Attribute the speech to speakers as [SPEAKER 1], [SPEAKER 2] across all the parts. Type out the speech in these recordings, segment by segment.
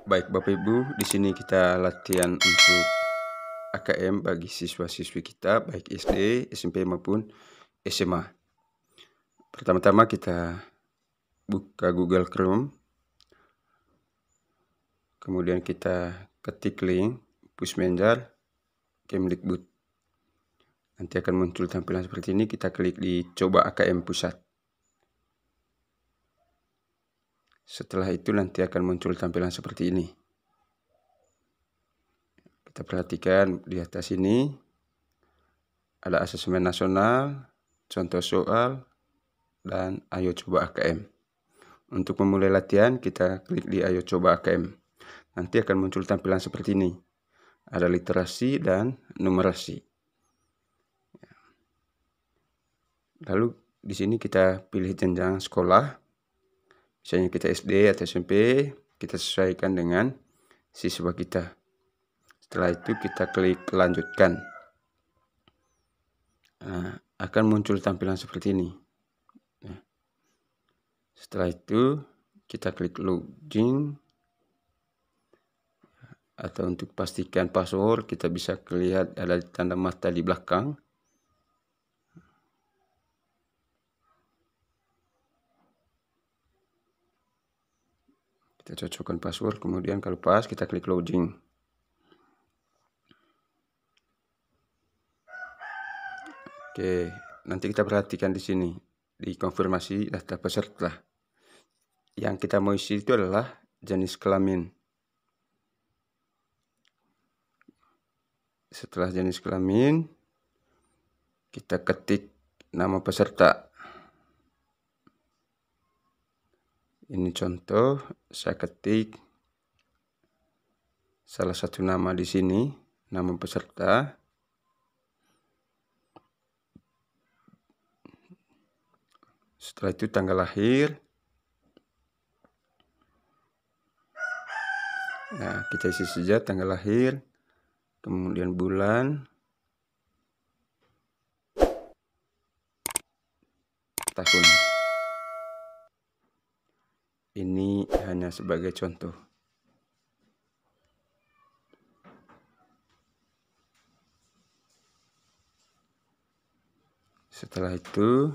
[SPEAKER 1] Baik Bapak Ibu, di sini kita latihan untuk AKM bagi siswa-siswi kita baik SD, SMP maupun SMA. Pertama-tama kita buka Google Chrome. Kemudian kita ketik link Pusmenjar Kemdikbud. Nanti akan muncul tampilan seperti ini, kita klik di coba AKM pusat. Setelah itu nanti akan muncul tampilan seperti ini. Kita perhatikan di atas ini ada asesmen nasional, contoh soal, dan ayo coba AKM. Untuk memulai latihan kita klik di ayo coba AKM. Nanti akan muncul tampilan seperti ini. Ada literasi dan numerasi. Lalu di sini kita pilih jenjang sekolah. Misalnya kita SD atau SMP, kita sesuaikan dengan siswa kita. Setelah itu kita klik lanjutkan. Nah, akan muncul tampilan seperti ini. Setelah itu kita klik login. Atau untuk pastikan password kita bisa lihat ada tanda mata di belakang. Kita cocokkan password, kemudian kalau pas kita klik login. Oke, nanti kita perhatikan di sini di konfirmasi data peserta. Yang kita mau isi itu adalah jenis kelamin. Setelah jenis kelamin, kita ketik nama peserta. Ini contoh, saya ketik salah satu nama di sini, nama peserta. Setelah itu tanggal lahir. Nah, kita isi saja tanggal lahir, kemudian bulan, tahun. Ini hanya sebagai contoh. Setelah itu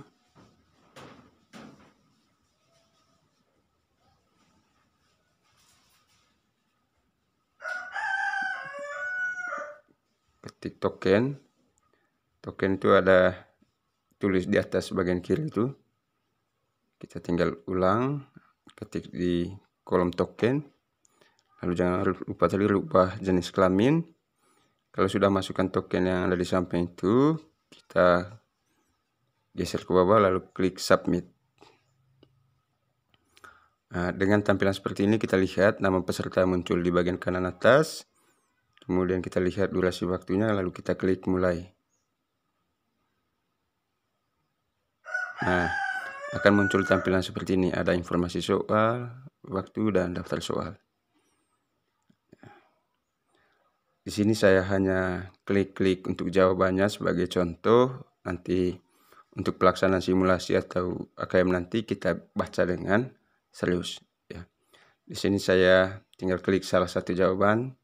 [SPEAKER 1] ketik token. Token itu ada tulis di atas bagian kiri itu. Kita tinggal ulang, ketik di kolom token. Lalu jangan lupa tadi rubah jenis kelamin. Kalau sudah masukkan token yang ada di samping itu, kita geser ke bawah lalu klik submit. Nah, dengan tampilan seperti ini kita lihat nama peserta muncul di bagian kanan atas. Kemudian kita lihat durasi waktunya lalu kita klik mulai. Nah, akan muncul tampilan seperti ini. Ada informasi soal, waktu, dan daftar soal. Di sini saya hanya klik-klik untuk jawabannya sebagai contoh. Nanti untuk pelaksanaan simulasi atau AKM nanti kita baca dengan serius. Ya. Di sini saya tinggal klik salah satu jawaban.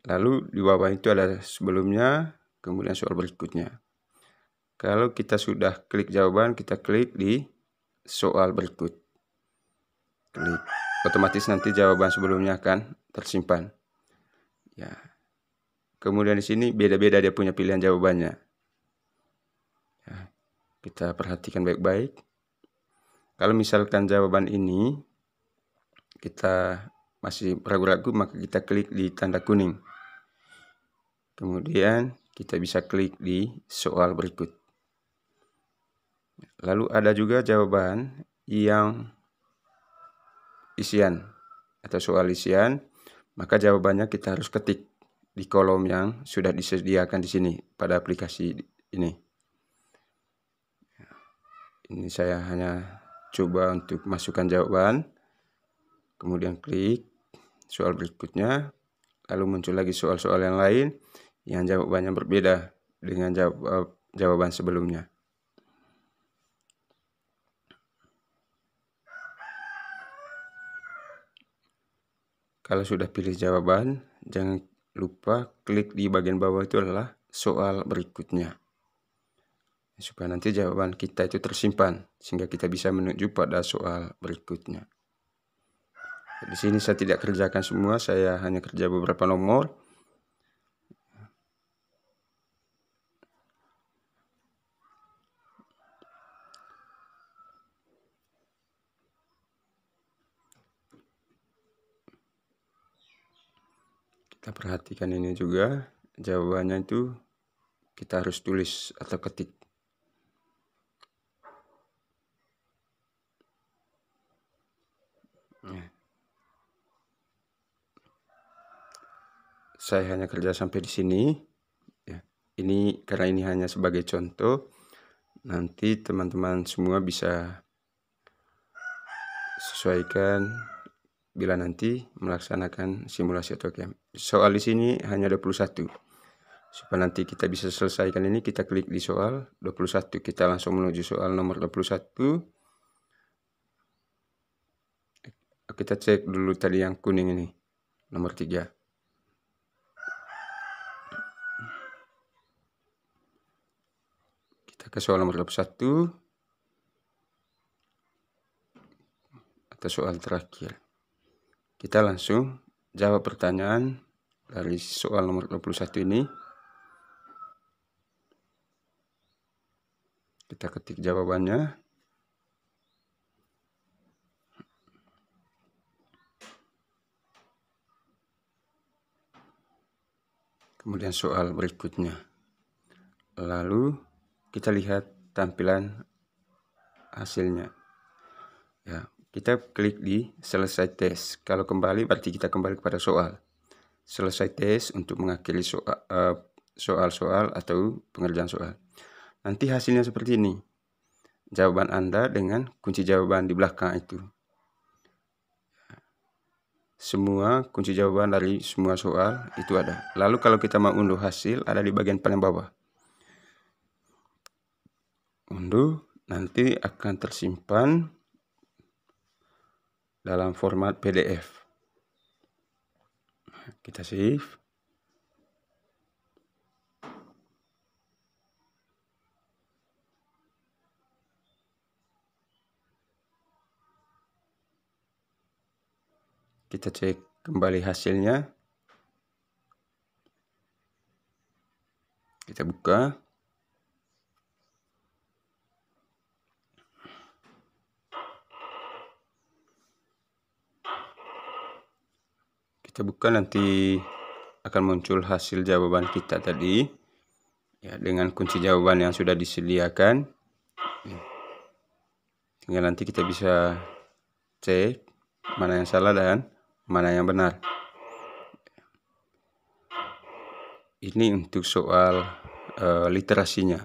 [SPEAKER 1] Lalu di bawah itu ada sebelumnya, kemudian soal berikutnya. Kalau kita sudah klik jawaban, kita klik di soal berikut. Klik. Otomatis nanti jawaban sebelumnya akan tersimpan. Ya. Kemudian di sini beda-beda dia punya pilihan jawabannya. Ya. Kita perhatikan baik-baik. Kalau misalkan jawaban ini kita masih ragu-ragu, maka kita klik di tanda kuning. Kemudian kita bisa klik di soal berikut. Lalu ada juga jawaban yang isian atau soal isian, maka jawabannya kita harus ketik di kolom yang sudah disediakan di sini pada aplikasi ini. Ini saya hanya coba untuk masukkan jawaban, kemudian klik soal berikutnya, lalu muncul lagi soal-soal yang lain yang jawabannya berbeda dengan jawaban sebelumnya. Kalau sudah pilih jawaban, jangan lupa klik di bagian bawah itu adalah soal berikutnya. Supaya nanti jawaban kita itu tersimpan, sehingga kita bisa menuju pada soal berikutnya. Di sini saya tidak kerjakan semua, saya hanya kerja beberapa nomor. Kita perhatikan ini juga, jawabannya itu kita harus tulis atau ketik. Saya hanya kerja sampai di sini. Ya, ini karena ini hanya sebagai contoh. Nanti teman-teman semua bisa sesuaikan bila nanti melaksanakan simulasi atau camp. Soal di sini hanya 21. Supaya nanti kita bisa selesaikan ini, kita klik di soal 21. Kita langsung menuju soal nomor 21. Kita cek dulu tadi yang kuning ini, nomor 3. Kita ke soal nomor 21 atau soal terakhir. Kita langsung jawab pertanyaan dari soal nomor 21 ini. Kita ketik jawabannya. Kemudian soal berikutnya. Lalu kita lihat tampilan hasilnya. Ya, kita klik di selesai tes. Kalau kembali berarti kita kembali kepada soal. Selesai tes untuk mengakhiri soal-soal atau pengerjaan soal. Nanti hasilnya seperti ini. Jawaban Anda dengan kunci jawaban di belakang itu. Semua kunci jawaban dari semua soal itu ada. Lalu kalau kita mau unduh hasil, ada di bagian paling bawah. Unduh, nanti akan tersimpan dalam format PDF. Kita save. Kita cek kembali hasilnya. Kita buka. Kita buka, nanti akan muncul hasil jawaban kita tadi. Ya, dengan kunci jawaban yang sudah disediakan. Sehingga nanti kita bisa cek mana yang salah dan mana yang benar. Ini untuk soal literasinya.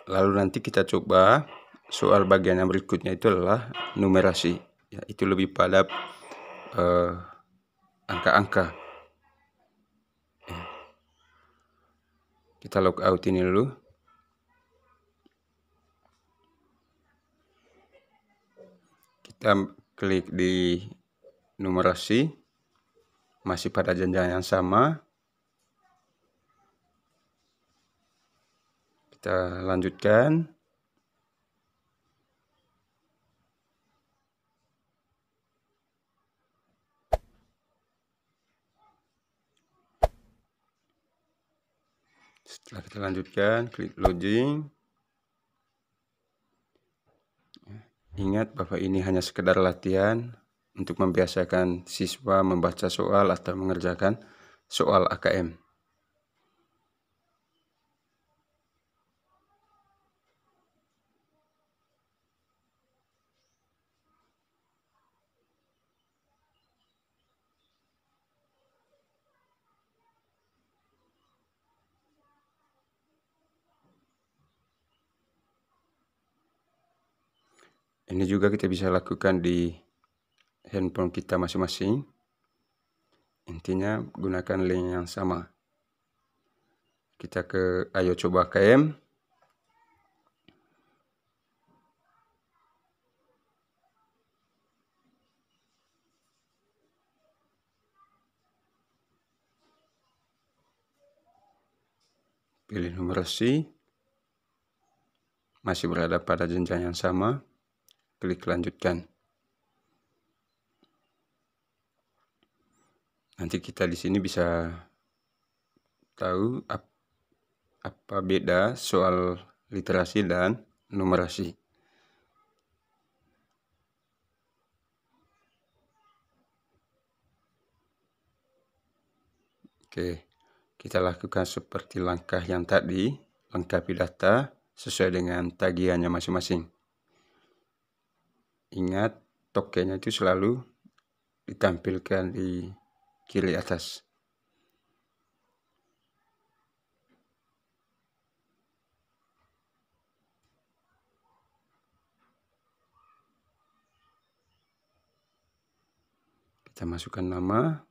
[SPEAKER 1] Lalu nanti kita coba soal bagian yang berikutnya itu adalah numerasi. Ya, itu lebih pada angka-angka. Ya. Kita log out ini dulu. Kita klik di numerasi, masih pada jenjang yang sama. Kita lanjutkan. Setelah kita lanjutkan, klik login. Ingat bahwa ini hanya sekedar latihan untuk membiasakan siswa membaca soal atau mengerjakan soal AKM. Ini juga kita bisa lakukan di handphone kita masing-masing. Intinya gunakan link yang sama. Kita ke Ayo Coba KM. pilih numerasi, masih berada pada jenjang yang sama, klik lanjutkan. Nanti kita di sini bisa tahu apa beda soal literasi dan numerasi. Oke, kita lakukan seperti langkah yang tadi, lengkapi data sesuai dengan tagihannya masing-masing. Ingat, tokennya itu selalu ditampilkan di kiri atas. Kita masukkan nama,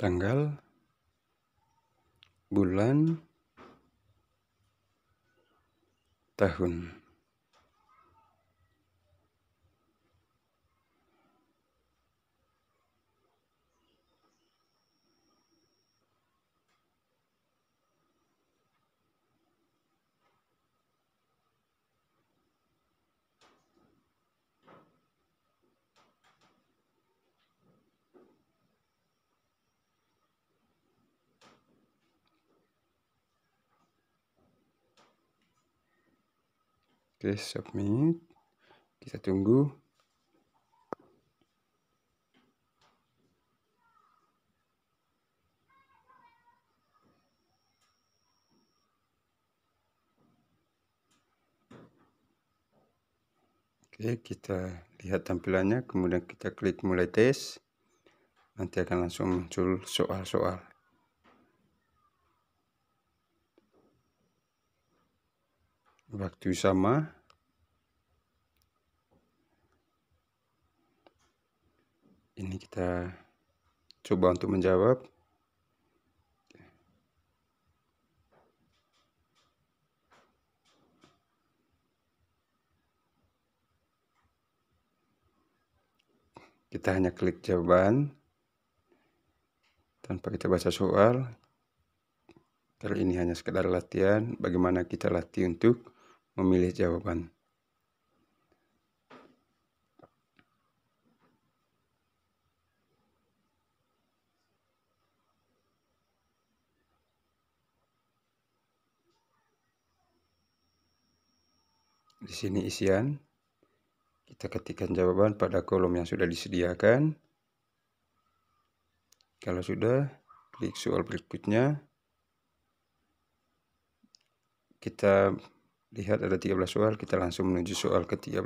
[SPEAKER 1] tanggal, bulan, tahun. Oke, submit. Kita tunggu. Oke, kita lihat tampilannya, kemudian kita klik mulai tes. Nanti akan langsung muncul soal-soal. Waktu sama. Ini kita coba untuk menjawab. Kita hanya klik jawaban tanpa kita baca soal. Kali ini hanya sekedar latihan bagaimana kita latih untuk memilih jawaban. Di sini isian. Kita ketikkan jawaban pada kolom yang sudah disediakan. Kalau sudah, klik soal berikutnya. Kita lihat ada 13 soal, kita langsung menuju soal ke-13.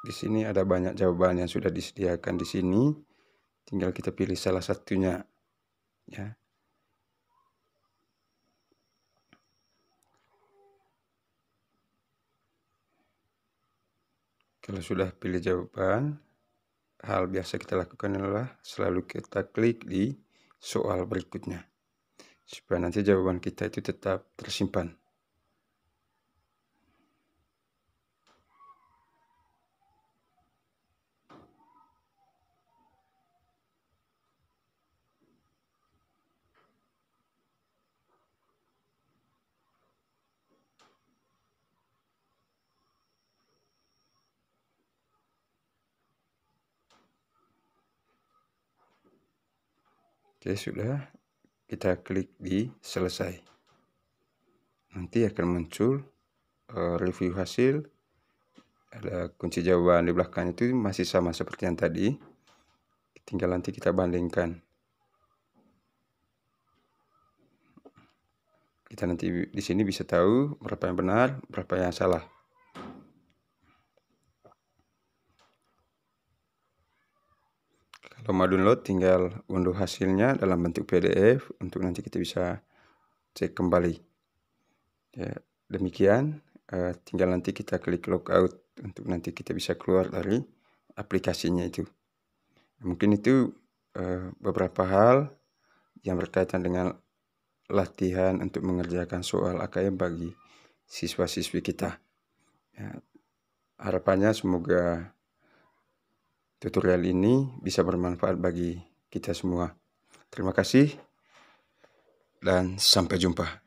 [SPEAKER 1] Di sini ada banyak jawaban yang sudah disediakan di sini. Tinggal kita pilih salah satunya, ya. Kalau sudah pilih jawaban, hal biasa kita lakukan adalah selalu kita klik di soal berikutnya, supaya nanti jawaban kita itu tetap tersimpan. Oke, sudah. Kita klik di selesai. Nanti akan muncul review hasil. Ada kunci jawaban di belakang itu masih sama seperti yang tadi. Tinggal nanti kita bandingkan. Kita nanti di sini bisa tahu berapa yang benar, berapa yang salah. Kalau mau download, tinggal unduh hasilnya dalam bentuk PDF untuk nanti kita bisa cek kembali. Ya, demikian. Tinggal nanti kita klik logout untuk nanti kita bisa keluar dari aplikasinya itu. Mungkin itu beberapa hal yang berkaitan dengan latihan untuk mengerjakan soal AKM bagi siswa-siswi kita. Ya, harapannya semoga tutorial ini bisa bermanfaat bagi kita semua. Terima kasih dan sampai jumpa.